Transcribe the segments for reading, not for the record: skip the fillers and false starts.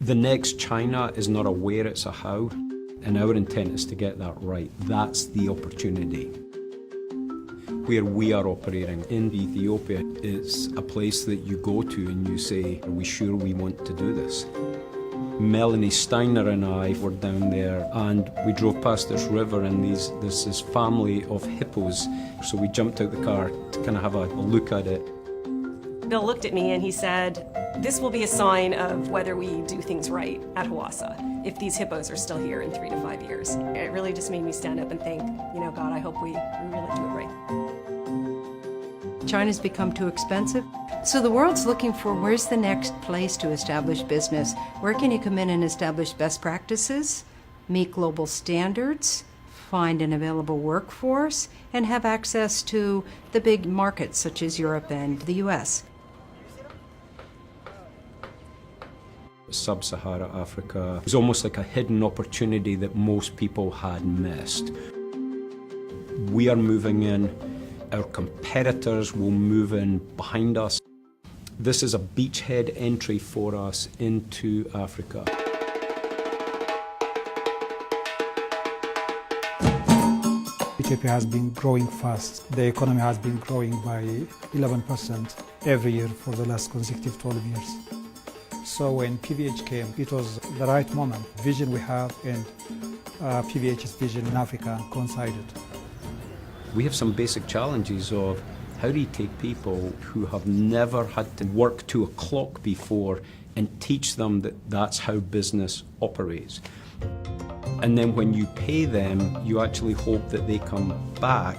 The next China is not a where, it's a how, and our intent is to get that right. That's the opportunity. Where we are operating in Ethiopia is a place that you go to and you say, are we sure we want to do this? Melanie Steiner and I were down there and we drove past this river and this family of hippos. So we jumped out the car to kind of have a look at it. Bill looked at me and he said, this will be a sign of whether we do things right at Hawassa, if these hippos are still here in 3 to 5 years. It really just made me stand up and think, you know, God, I hope we really do it right. China's become too expensive. So the world's looking for where's the next place to establish business? Where can you come in and establish best practices, meet global standards, find an available workforce, and have access to the big markets such as Europe and the US? Sub-Saharan Africa is almost like a hidden opportunity that most people had missed. We are moving in. Our competitors will move in behind us. This is a beachhead entry for us into Africa. Ethiopia has been growing fast. The economy has been growing by 11% every year for the last consecutive 12 years. So when PVH came, it was the right moment. Vision we have and PVH's vision in Africa coincided. We have some basic challenges of how do you take people who have never had to work to a clock before and teach them that that's how business operates. And then when you pay them, you actually hope that they come back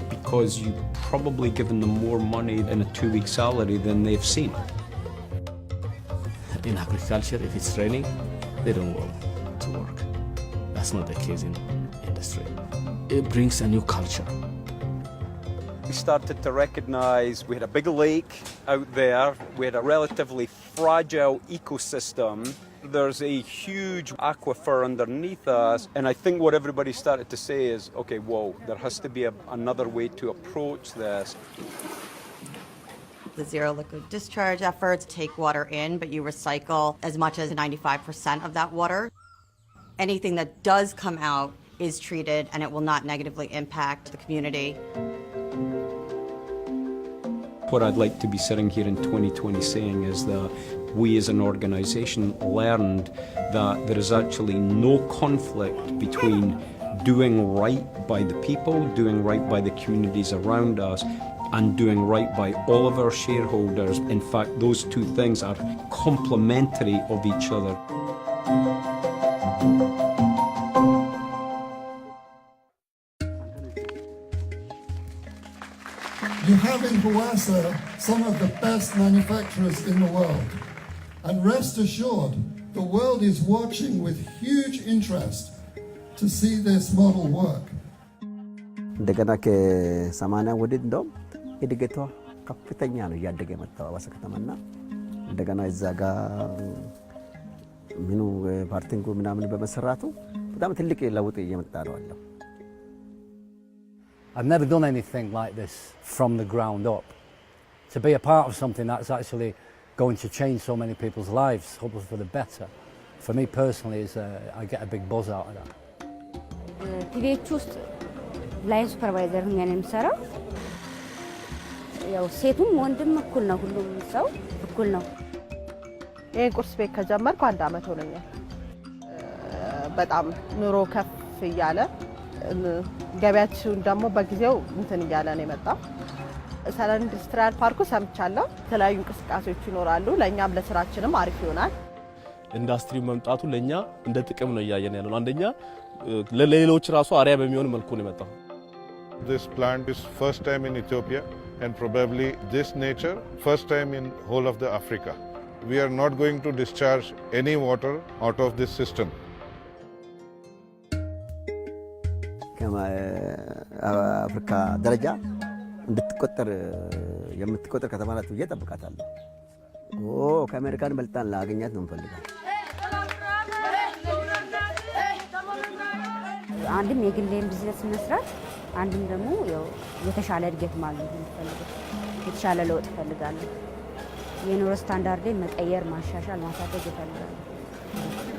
because you've probably given them more money in a 2-week salary than they've seen. In agriculture, if it's raining, they don't want to work. That's not the case in industry. It brings a new culture. We started to recognize we had a big lake out there, we had a relatively fragile ecosystem. There's a huge aquifer underneath us, and I think what everybody started to say is, okay, whoa, there has to be another way to approach this. The zero liquid discharge efforts take water in, but you recycle as much as 95% of that water. Anything that does come out is treated, and it will not negatively impact the community. What I'd like to be sitting here in 2020 saying is that we as an organisation learned that there is actually no conflict between doing right by the people, doing right by the communities around us, and doing right by all of our shareholders. In fact, those two things are complementary of each other. You have in Hawassa some of the best manufacturers in the world. And rest assured, the world is watching with huge interest to see this model work. እንደገና ከ80 ወዲህ እንደውም እድገቷ ከፍተኛ ነው ያደገ መጣው ሐዋሳ ከተማና እንደገና እዛ ጋር ምኑ ፓርቲንጉ ምናምን በመሰራቱ በጣም ትልቅ ለውጥ እየመጣ ነው አለው። I've never done anything like this from the ground up. To be a part of something that's actually going to change so many people's lives, hopefully for the better. For me personally, I get a big buzz out of that. PVH ውስጥ ላይን ሱፐርቫይዘር ሆኜ ነው የምሰራው። ያው ሴቱም ወንድም እኩል ነው፣ ሁሉም ሰው እኩል ነው። ይሄን ቁርስ ቤት ከጀመርኩ 1 አመት ሆነኛል። በጣም ኑሮ ከፍ እያለ ገበያችን ደግሞ በጊዜው እንትን እያለ ነው የመጣው። ሰላም ኢንዱስትሪያል ፓርኩ ሰምቻለሁ። የተለያዩ እንቅስቃሴዎች ይኖራሉ። ለኛም ለስራችንም አሪፍ ይሆናል። ኢንዱስትሪው መምጣቱ ለኛ እንደ ጥቅም ነው ያያየን ያለው። አንደኛ ለሌሎች ራሱ አሪያ በሚሆን መልኩ ነው የመጣው። This plant is first time in Ethiopia and probably this nature first time in whole of the Africa. We are not going to discharge any water out of this system. አፍሪካ ደረጃ እንድትቆጠር የምትቆጠር ከተማ ናት ብዬ እጠብቃታለሁ። ከአሜሪካን በልጣን ላገኛት ነው የምፈልገው። አንድም የግሌን ቢዝነስ መስራት፣ አንድም ደግሞ ያው የተሻለ እድገት ማግኘት እፈልጋለሁ። የተሻለ ለውጥ እፈልጋለሁ። የኑሮ ስታንዳርዴን መቀየር፣ ማሻሻል፣ ማሳደግ እፈልጋለሁ። ነበረ።